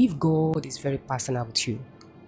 If God is very personal with you,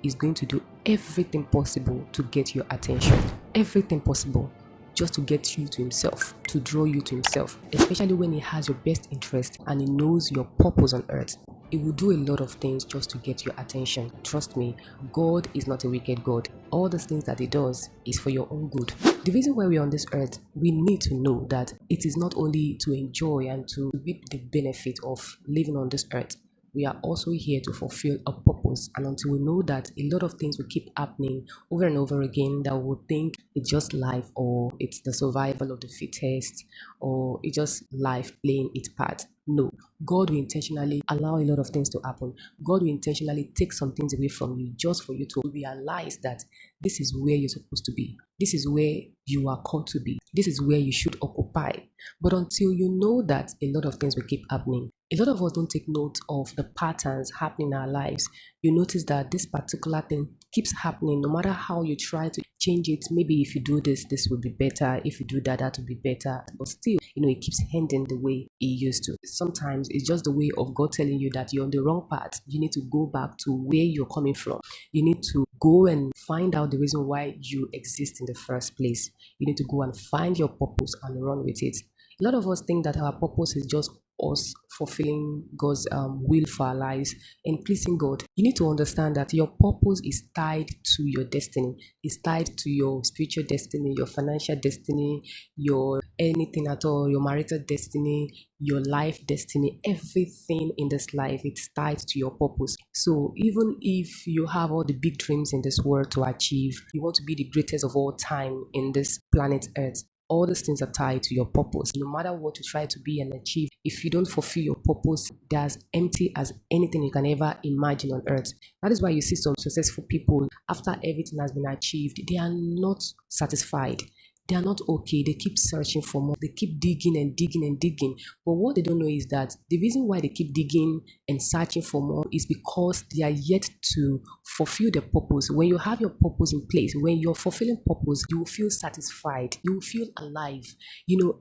He's going to do everything possible to get your attention. Everything possible just to get you to Himself, to draw you to Himself, especially when He has your best interest and He knows your purpose on earth. He will do a lot of things just to get your attention. Trust me, God is not a wicked God. All those things that He does is for your own good. The reason why we're on this earth, we need to know that it is not only to enjoy and to reap the benefit of living on this earth. We are also here to fulfill a purpose, and until we know that, a lot of things will keep happening over and over again that we'll think it's just life, or it's the survival of the fittest, or it's just life playing its part. No, God will intentionally allow a lot of things to happen. God will intentionally take some things away from you just for you to realize that this is where you're supposed to be. This is where you are called to be. This is where you should occupy. But until you know that, a lot of things will keep happening. A lot of us don't take note of the patterns happening in our lives. You notice that this particular thing keeps happening no matter how you try to change it. Maybe if you do this, this will be better. If you do that, that will be better. But still, it keeps ending the way it used to. Sometimes it's just the way of God telling you that you're on the wrong path. You need to go back to where you're coming from. You need to go and find out the reason why you exist in the first place. You need to go and find your purpose and run with it. A lot of us think that our purpose is just us fulfilling God's will for our lives and pleasing God. You need to understand that your purpose is tied to your destiny. It's tied to your spiritual destiny, your financial destiny, your anything at all, your marital destiny, your life destiny. Everything in this life, it's tied to your purpose. So even if you have all the big dreams in this world to achieve, you want to be the greatest of all time in this planet Earth, all these things are tied to your purpose. No matter what you try to be and achieve, if you don't fulfill your purpose, they're as empty as anything you can ever imagine on earth. That is why you see some successful people, after everything has been achieved, they are not satisfied. They are not okay. They keep searching for more. They keep digging and digging and digging. But what they don't know is that the reason why they keep digging and searching for more is because they are yet to fulfill their purpose. When you have your purpose in place, when you're fulfilling purpose, you will feel satisfied. You will feel alive.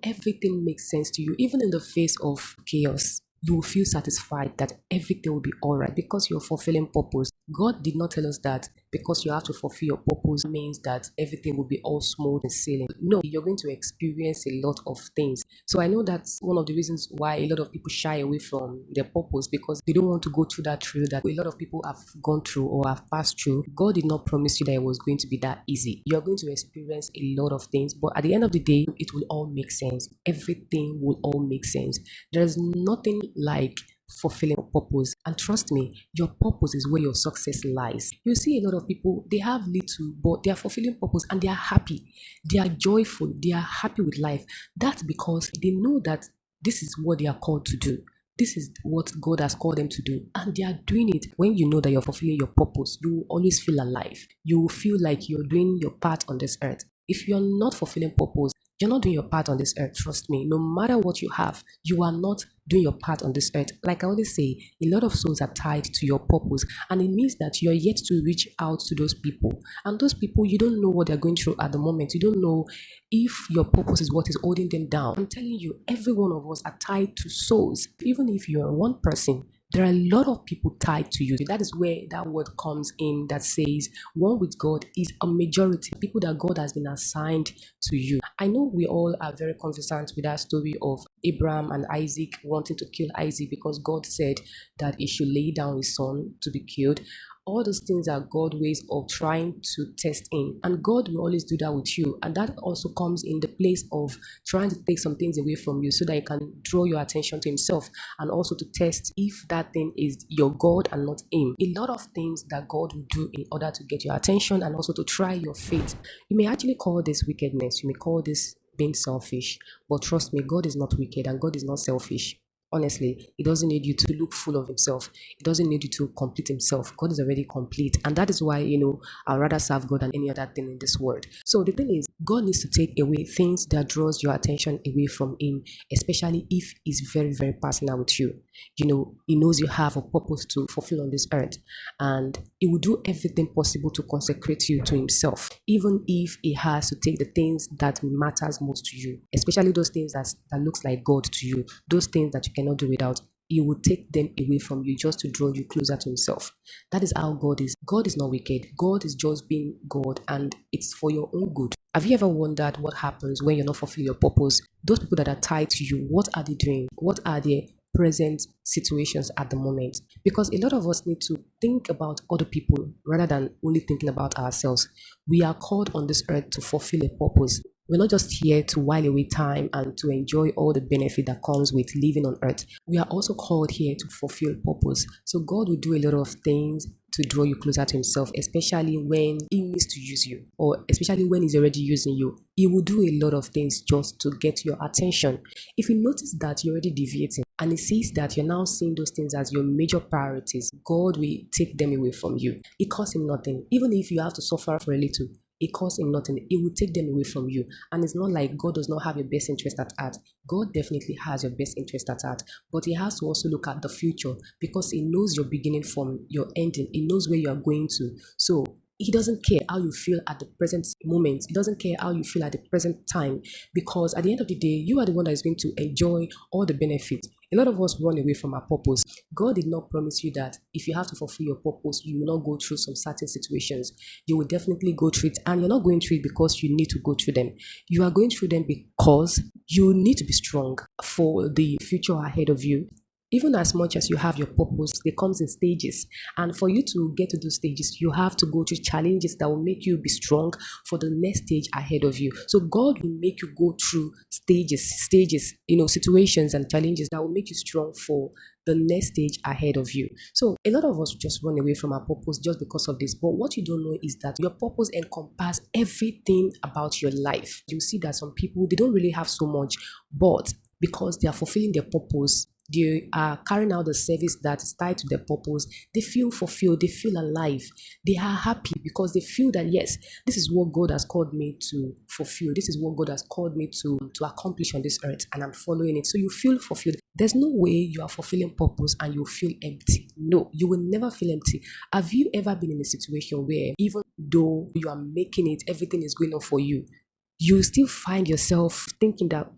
Everything makes sense to you, even in the face of chaos. You will feel satisfied that everything will be all right because you're fulfilling purpose. God did not tell us that because you have to fulfill your purpose means that everything will be all smooth and sailing. No, you're going to experience a lot of things. So I know that's one of the reasons why a lot of people shy away from their purpose, because they don't want to go through that trail that a lot of people have gone through or have passed through. God did not promise you that it was going to be that easy. You're going to experience a lot of things, but at the end of the day, it will all make sense. Everything will all make sense. There's nothing like fulfilling a purpose, and trust me, your purpose is where your success lies. You see a lot of people, they have little, but they are fulfilling purpose and they are happy, they are joyful, they are happy with life. That's because they know that this is what they are called to do. This is what God has called them to do, and they are doing it. When you know that you're fulfilling your purpose, you will always feel alive. You will feel like you're doing your part on this earth. If you're not fulfilling purpose, you're not doing your part on this earth. Trust me, no matter what you have, you are not doing your part on this earth. Like I always say, a lot of souls are tied to your purpose, and it means that you're yet to reach out to those people. And those people, you don't know what they're going through at the moment. You don't know if your purpose is what is holding them down. I'm telling you, every one of us are tied to souls. Even if you're one person, there are a lot of people tied to you. That is where that word comes in that says one with God is a majority. People that God has been assigned to you. I know we all are very conversant with that story of Abraham and Isaac wanting to kill Isaac because God said that he should lay down his son to be killed. All those things are God's ways of trying to test in, and God will always do that with you. And that also comes in the place of trying to take some things away from you so that he can draw your attention to himself, and also to test if that thing is your God and not him. A lot of things that God will do in order to get your attention and also to try your faith. You may actually call this wickedness, you may call this being selfish, but trust me, God is not wicked and God is not selfish. Honestly, he doesn't need you to look full of himself. He doesn't need you to complete himself. God is already complete. And that is why, I'd rather serve God than any other thing in this world. So the thing is, God needs to take away things that draws your attention away from him, especially if he's very, very personal with you. He knows you have a purpose to fulfill on this earth, and he will do everything possible to consecrate you to himself, even if he has to take the things that matters most to you, especially those things that looks like God to you, those things that you cannot do without. He will take them away from you just to draw you closer to himself. That is how God is. God is not wicked. God is just being God, and it's for your own good. Have you ever wondered what happens when you're not fulfilling your purpose? Those people that are tied to you, what are they doing? What are their present situations at the moment? Because a lot of us need to think about other people rather than only thinking about ourselves. We are called on this earth to fulfill a purpose. We're not just here to while away time and to enjoy all the benefit that comes with living on earth. We are also called here to fulfill purpose. So God will do a lot of things to draw you closer to himself, especially when he needs to use you, or especially when he's already using you. He will do a lot of things just to get your attention. If you notice that you're already deviating and he sees that you're now seeing those things as your major priorities, God will take them away from you. It costs him nothing. Even if you have to suffer for a little, it costs him nothing. It will take them away from you. And it's not like God does not have your best interest at heart. God definitely has your best interest at heart. But he has to also look at the future, because he knows your beginning from your ending. He knows where you are going to. So he doesn't care how you feel at the present moment. He doesn't care how you feel at the present time, because at the end of the day, you are the one that is going to enjoy all the benefits. A lot of us run away from our purpose. God did not promise you that if you have to fulfill your purpose, you will not go through some certain situations. You will definitely go through it, and you're not going through it because you need to go through them. You are going through them because you need to be strong for the future ahead of you. Even as much as you have your purpose, they comes in stages. And for you to get to those stages, you have to go through challenges that will make you be strong for the next stage ahead of you. So God will make you go through stages, situations and challenges that will make you strong for the next stage ahead of you. So a lot of us just run away from our purpose just because of this. But what you don't know is that your purpose encompasses everything about your life. You see that some people, they don't really have so much, but because they are fulfilling their purpose, they are carrying out the service that is tied to their purpose, they feel fulfilled, they feel alive, they are happy because they feel that yes, this is what God has called me to fulfill, this is what God has called me to accomplish on this earth, and I'm following it. So you feel fulfilled. There's no way you are fulfilling purpose and you feel empty. No, you will never feel empty. Have you ever been in a situation where even though you are making it, everything is going on for you, you still find yourself thinking that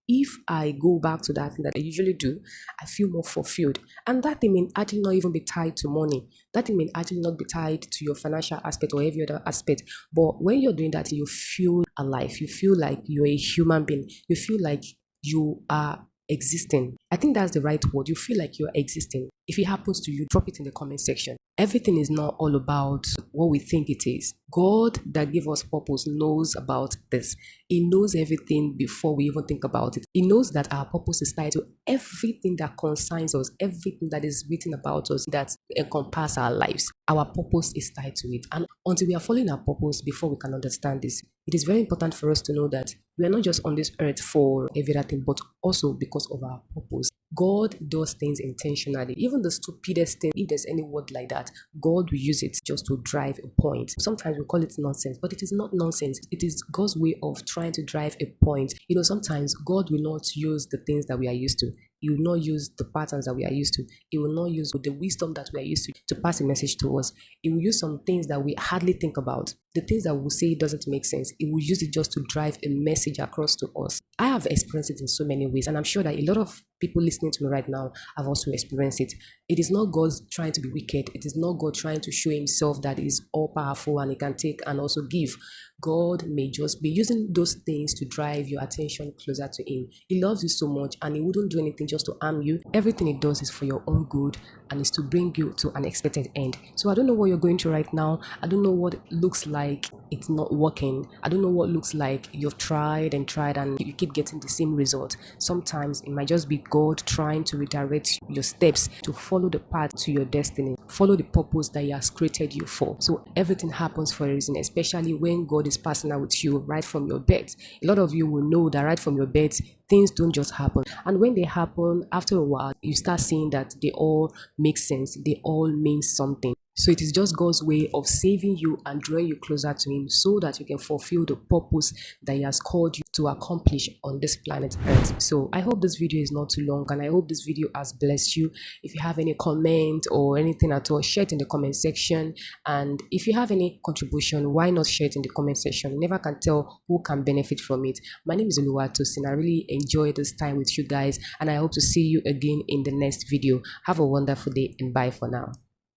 if I go back to that thing that I usually do, I feel more fulfilled. And that thing may actually not even be tied to money. That thing may actually not be tied to your financial aspect or every other aspect. But when you're doing that, you feel alive. You feel like you're a human being. You feel like you are existing. I think that's the right word. You feel like you're existing. If it happens to you, drop it in the comment section. Everything is not all about what we think it is. God that gave us purpose knows about this. He knows everything before we even think about it. He knows that our purpose is tied to everything that concerns us, everything that is written about us that encompasses our lives. Our purpose is tied to it. And until we are following our purpose before we can understand this, it is very important for us to know that we are not just on this earth for everything, but also because of our purpose. God does things intentionally. Even the stupidest thing, if there's any word like that, God will use it just to drive a point. Sometimes we call it nonsense, but it is not nonsense. It is God's way of trying to drive a point. Sometimes God will not use the things that we are used to. He will not use the patterns that we are used to. He will not use the wisdom that we are used to pass a message to us. He will use some things that we hardly think about. The things that we say doesn't make sense. He will use it just to drive a message across to us. I have experienced it in so many ways, and I'm sure that a lot of people listening to me right now have also experienced it. It is not God trying to be wicked. It is not God trying to show himself that he is all powerful and he can take and also give. God may just be using those things to drive your attention closer to him. He loves you so much, and he wouldn't do anything just to harm you. Everything he does is for your own good, and is to bring you to an expected end. So I don't know what you're going through right now. I don't know what it looks like it's not working. I don't know what looks like you've tried and tried and you keep getting the same result. Sometimes it might just be God trying to redirect your steps to follow the path to your destiny, follow the purpose that he has created you for. So everything happens for a reason, especially when God is passing out with you right from your bed. A lot of you will know that right from your bed, things don't just happen. And when they happen, after a while, you start seeing that they all make sense. They all mean something. So it is just God's way of saving you and drawing you closer to him so that you can fulfill the purpose that he has called you to accomplish on this planet Earth. So I hope this video is not too long, and I hope this video has blessed you. If you have any comment or anything at all, share it in the comment section. And if you have any contribution, why not share it in the comment section? You never can tell who can benefit from it. My name is Oluwatosin. I really enjoy this time with you guys, and I hope to see you again in the next video. Have a wonderful day, and bye for now.